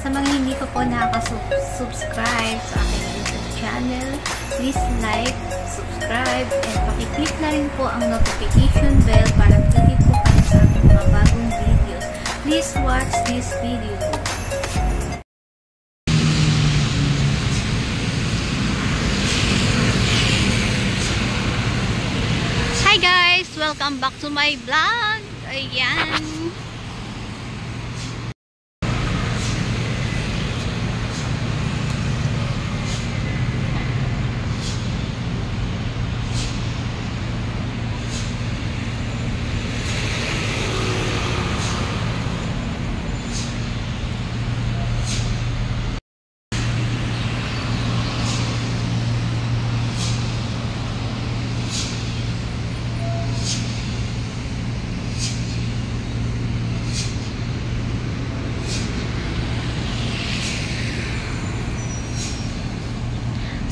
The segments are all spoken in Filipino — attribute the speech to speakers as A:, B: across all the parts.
A: Sa mga hindi pa po nakaka-subscribe sa aking YouTube channel, please like, subscribe, and pakiclick na rin po ang notification bell para updated po kayo sa aking mga bagong videos. Please watch this video. Hi guys! Welcome back to my vlog. Ayan.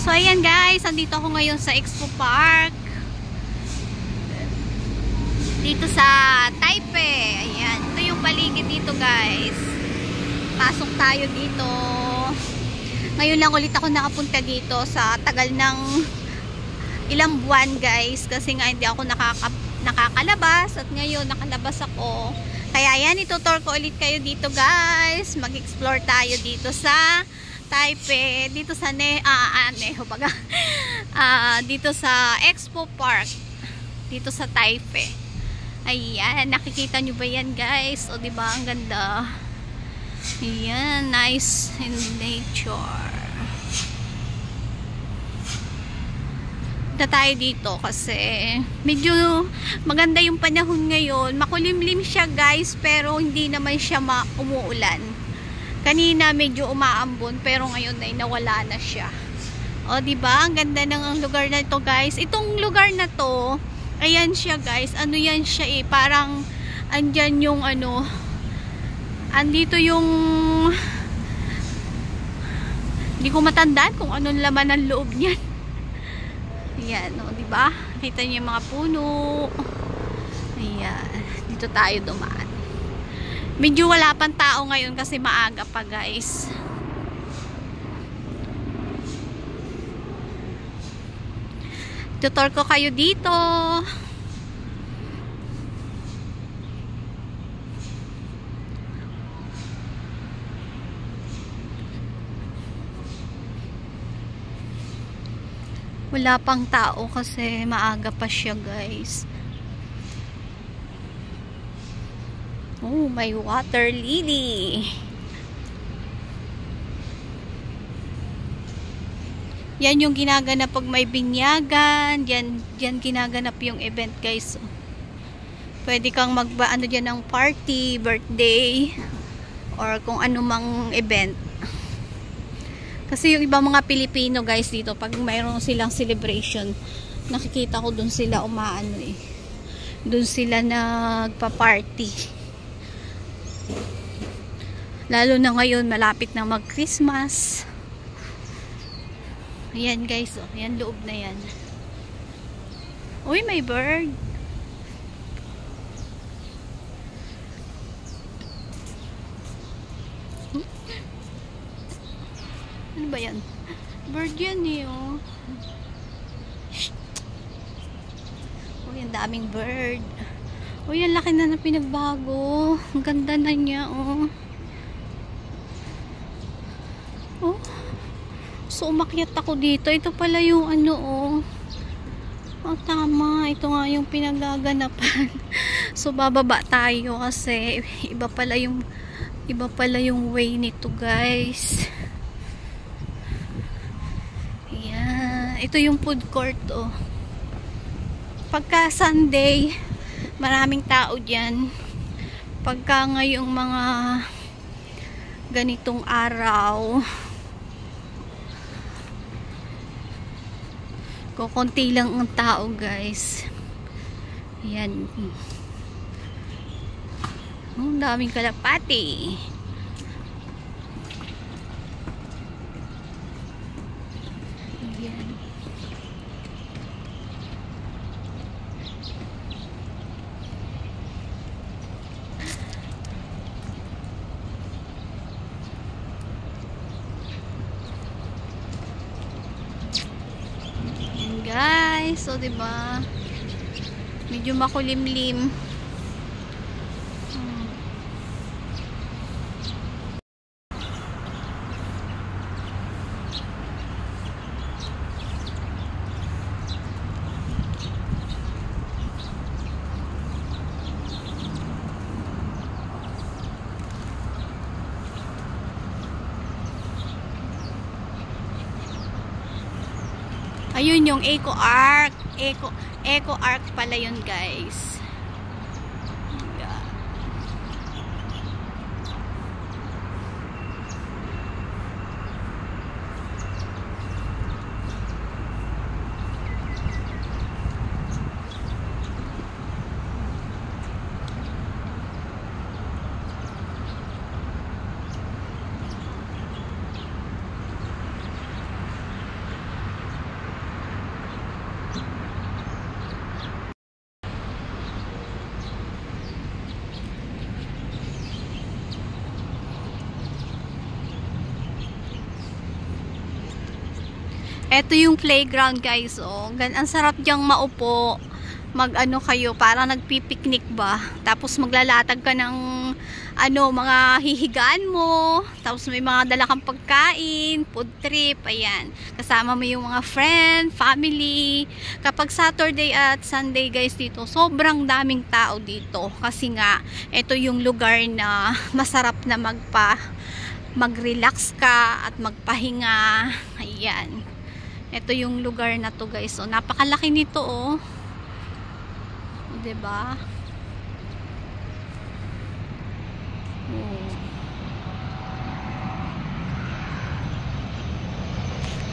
A: So, ayan guys, andito ako ngayon sa Expo Park. Dito sa Taipei. Ayan, ito yung paligid dito guys. Pasok tayo dito. Ngayon lang ulit ako nakapunta dito sa tagal ng ilang buwan guys. Kasi nga hindi ako nakakalabas. At ngayon nakalabas ako. Kaya ayan, itutur ko ulit kayo dito guys. Mag-explore tayo dito sa Taipei, dito sa dito sa Expo Park dito sa Taipei. Ayan, nakikita nyo ba yan guys? O diba, ang ganda. Ayan, nice in nature. Punta tayo dito kasi medyo maganda yung panahon ngayon. Makulimlim siya guys, pero hindi naman siya umuulan. Kanina medyo umaambon pero ngayon ay nawala na siya. O di ba? Ang ganda ng lugar na ito, guys. Itong lugar na to, ayan siya, guys. Ano yan siya eh? Parang andyan yung ano, andito yung hindi ko matandaan kung anong laman ng loob niyan. Ayan, o di ba? Kita niyo yung mga puno. Ayan, dito tayo dumaan. Medyo wala pang tao ngayon kasi maaga pa guys. Tutor ko kayo dito. Wala pang tao kasi maaga pa siya guys. Oh, may water lily. Yan yung ginaganap pag may binyagan. Yan ginaganap yung event guys. Pwede kang ano dyan ng party, birthday, or kung ano mang event. Kasi yung ibang mga Pilipino guys dito, pag mayroon silang celebration, nakikita ko dun sila umaano eh. Dun sila nagpa-party. Lalo na ngayon, malapit na mag-Christmas. Ayan guys, oh. Ayan, loob na yan. Uy, may bird. Ano ba yan? Bird yan eh, oh. Uy, ang daming bird. Uy, ang laki na pinagbago. Ang ganda na niya, oh. Oh. So, umakyat ako dito. Ito pala yung ano, oh. Oh, tama. Ito nga yung pinagaganapan. So, bababa tayo kasi iba pala yung way nito, guys. Ayan. Ito yung food court, oh. Pagka Sunday, maraming tao dyan. Pagka ngayong mga ganitong araw, kukunti lang ang tao guys. Ayan. Ang daming kalapati. Ayan. guys. So, 'di ba? Medyo makulimlim. Ayun yung Eco Arc. Eco Arc pala yun, guys. Yeah. Ito yung playground, guys. Oh, ang sarap diyang maupo. Mag-ano kayo, parang nagpipiknik ba. Tapos maglalatag ka ng mga hihigaan mo. Tapos may mga dala kang pagkain, food trip, ayan. Kasama mo yung mga friend, family. Kapag Saturday at Sunday, guys, dito, sobrang daming tao dito. Kasi nga, ito yung lugar na masarap na mag-relax ka at magpahinga. Ayan. Ito yung lugar na to, guys. So, napakalaki nito, oh. O, diba? Oh.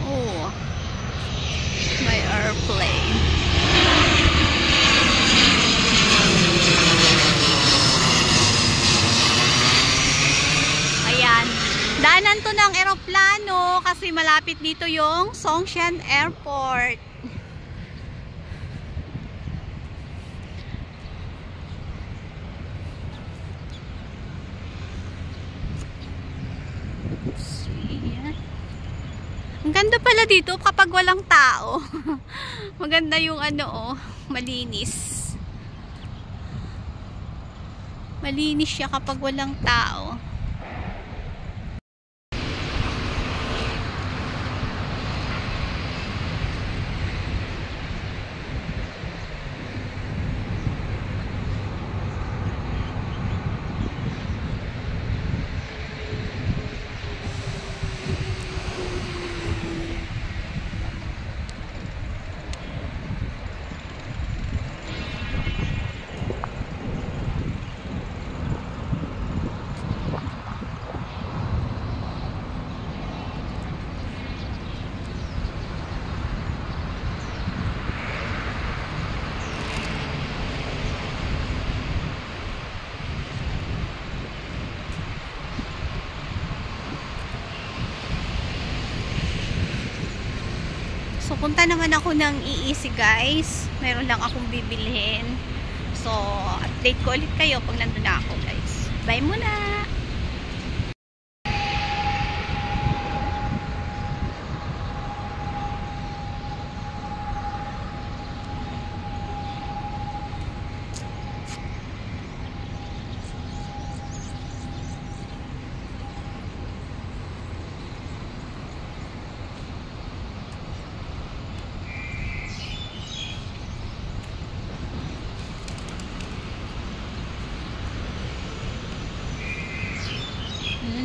A: Oh. May airplane. Ayan. Daanan to ng eroplano kasi malapit dito yung Songshan Airport. Ang ganda pala dito kapag walang tao. Maganda yung malinis. Malinis siya kapag walang tao. So, punta naman ako ng EEC, guys. Meron lang akong bibilhin. So, update ko ulit kayo pag nandun na ako, guys. Bye muna!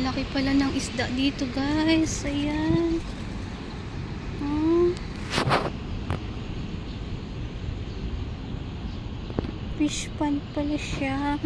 A: Laki pala ng isda dito, guys. Ayan. Fish pond pala siya.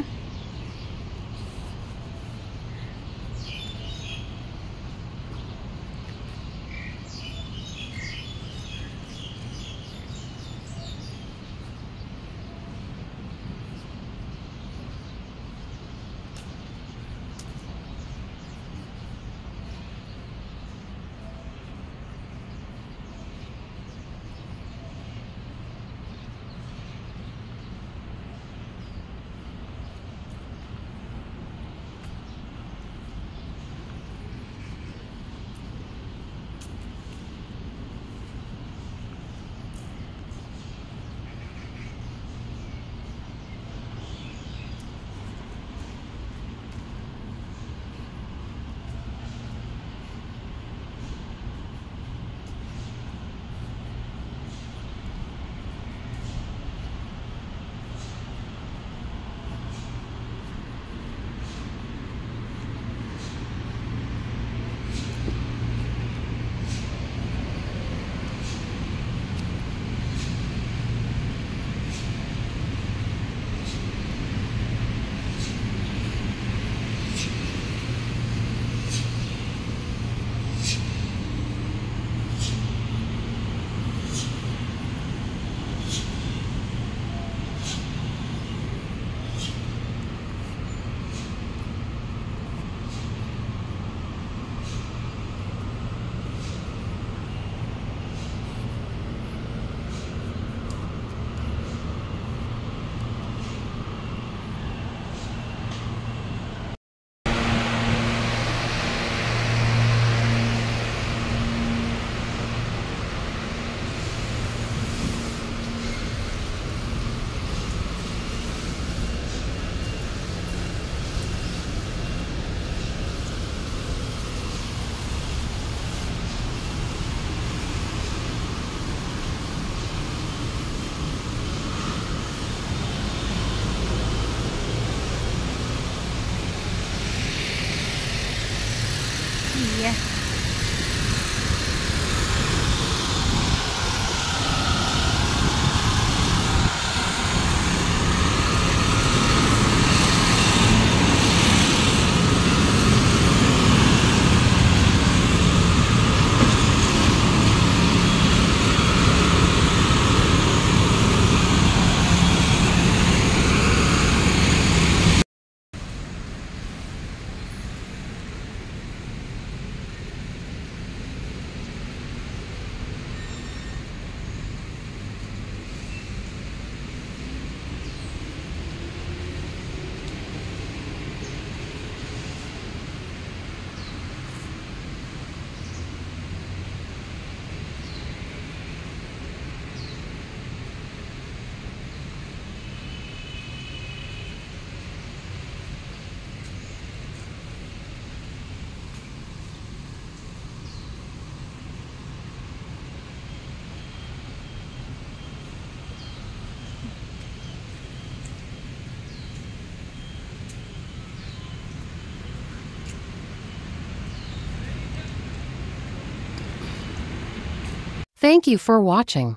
B: Thank you for watching.